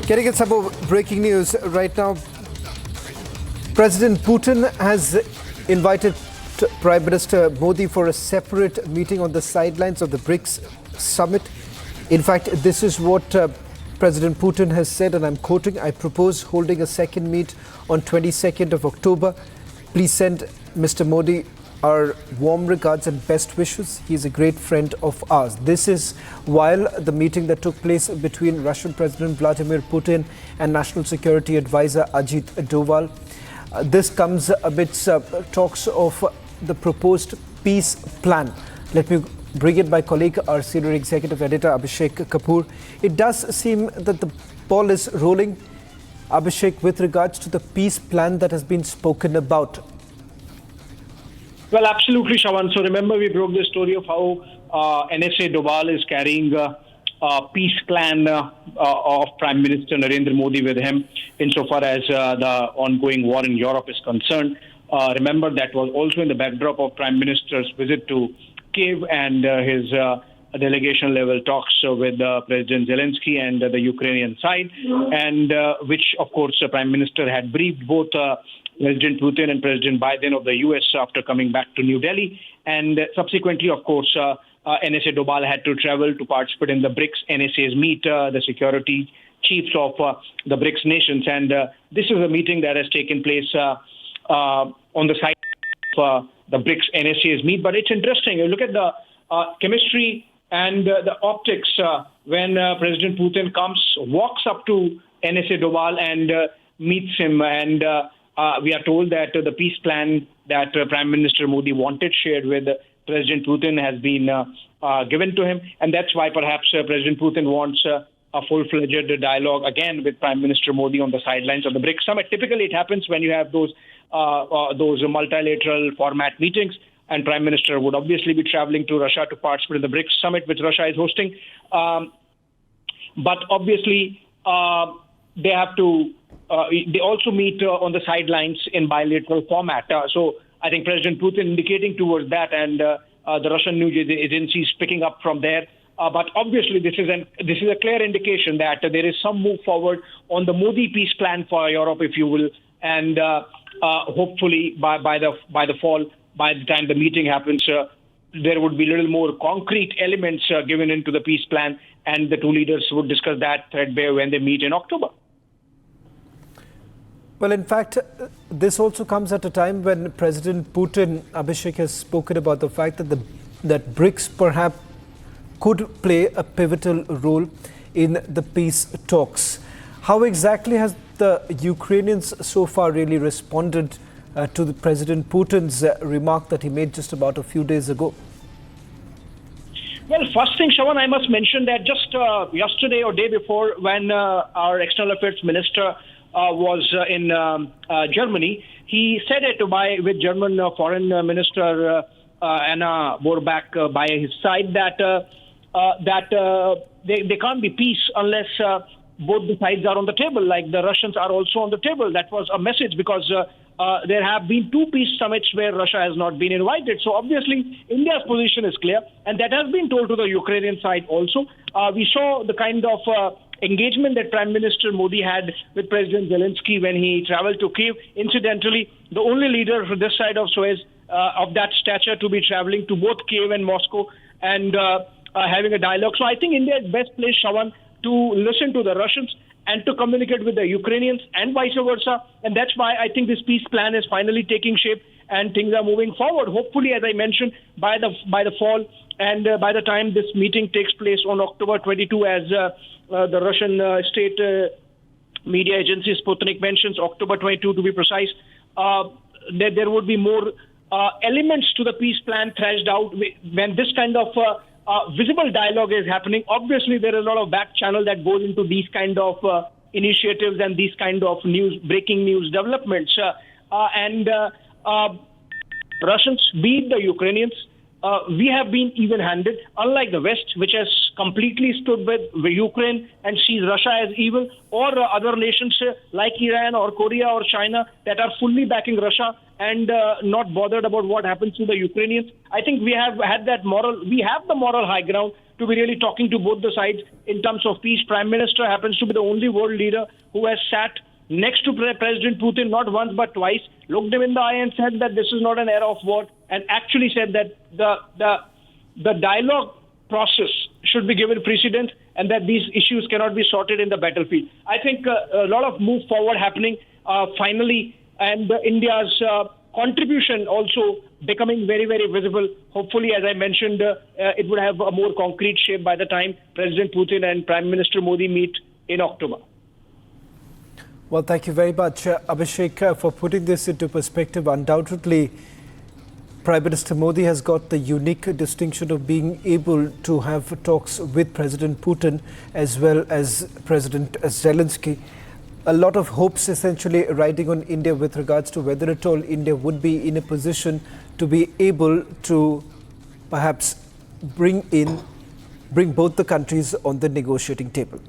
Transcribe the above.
Getting at some more breaking news right now. President Putin has invited Prime Minister Modi for a separate meeting on the sidelines of the BRICS summit. In fact, this is what President Putin has said, and I'm quoting, "I propose holding a second meet on 22nd of October. Please send Mr. Modi our warm regards and best wishes. He is a great friend of ours." This is while the meeting that took place between Russian President Vladimir Putin and National Security Advisor Ajit Doval. This comes amidst talks of the proposed peace plan. Let me bring in my colleague, our senior executive editor, Abhishek Kapoor. It does seem that the ball is rolling, Abhishek, with regards to the peace plan that has been spoken about. Well, absolutely, Shawan. So remember, we broke the story of how NSA Doval is carrying a peace plan of Prime Minister Narendra Modi with him insofar as the ongoing war in Europe is concerned. Remember, that was also in the backdrop of Prime Minister's visit to Kiev and his delegation-level talks with President Zelensky and the Ukrainian side, and which, of course, the Prime Minister had briefed both President Putin and President Biden of the U.S. after coming back to New Delhi. And subsequently, of course, NSA Doval had to travel to participate in the BRICS NSA's meet, the security chiefs of the BRICS nations. And this is a meeting that has taken place on the side of the BRICS NSA's meet. But it's interesting. You look at the chemistry and the optics when President Putin walks up to NSA Doval and meets him. And we are told that the peace plan that Prime Minister Modi wanted shared with President Putin has been given to him. And that's why perhaps President Putin wants a full-fledged dialogue again with Prime Minister Modi on the sidelines of the BRICS summit. Typically, it happens when you have those multilateral format meetings, and Prime Minister would obviously be traveling to Russia to participate in the BRICS summit, which Russia is hosting. But obviously, they have to. They also meet on the sidelines in bilateral format. So I think President Putin indicating towards that, and the Russian news agencies picking up from there. But obviously, this is a clear indication that there is some move forward on the Modi peace plan for Europe, if you will, and hopefully by the fall, by the time the meeting happens, there would be a little more concrete elements given into the peace plan, and the two leaders would discuss that threadbare when they meet in October. Well, in fact, this also comes at a time when President Putin, Abhishek, has spoken about the fact that that BRICS perhaps could play a pivotal role in the peace talks. How exactly has the Ukrainians so far really responded to the President Putin's remark that he made just about a few days ago? Well, first thing, Shawan, I must mention that just yesterday or day before, when our External Affairs Minister was in Germany, he said it with German Foreign Minister Anna Borbach by his side that there can't be peace unless both the sides are on the table, like the Russians are also on the table. That was a message because there have been two peace summits where Russia has not been invited. So obviously, India's position is clear, and that has been told to the Ukrainian side also. We saw the kind of engagement that Prime Minister Modi had with President Zelensky when he traveled to Kiev. Incidentally, the only leader from this side of Suez of that stature to be traveling to both Kiev and Moscow and having a dialogue. So I think India is best placed, Shawan, to listen to the Russians and to communicate with the Ukrainians and vice versa. And that's why I think this peace plan is finally taking shape and things are moving forward. Hopefully, as I mentioned, by the fall and by the time this meeting takes place on October 22, as the Russian state media agency Sputnik mentions, October 22 to be precise, there would be more elements to the peace plan thrashed out when this kind of visible dialogue is happening. Obviously, there is a lot of back channel that goes into these kind of initiatives and these kind of breaking news developments. Russians, be it the Ukrainians, we have been even-handed, unlike the West, which has completely stood with Ukraine and sees Russia as evil, or other nations like Iran or Korea or China that are fully backing Russia and not bothered about what happens to the Ukrainians. I think we have had that we have the moral high ground to be really talking to both the sides in terms of peace. Prime Minister happens to be the only world leader who has sat next to President Putin not once but twice, looked him in the eye and said that this is not an era of war, and actually said that the dialogue process should be given precedence and that these issues cannot be sorted in the battlefield. I think a lot of move forward happening finally, and India's contribution also becoming very, very visible. Hopefully, as I mentioned, it would have a more concrete shape by the time President Putin and Prime Minister Modi meet in October. Well, thank you very much, Abhishek, for putting this into perspective. Undoubtedly, Prime Minister Modi has got the unique distinction of being able to have talks with President Putin as well as President Zelensky. A lot of hopes essentially riding on India with regards to whether at all India would be in a position to be able to perhaps bring both the countries on the negotiating table.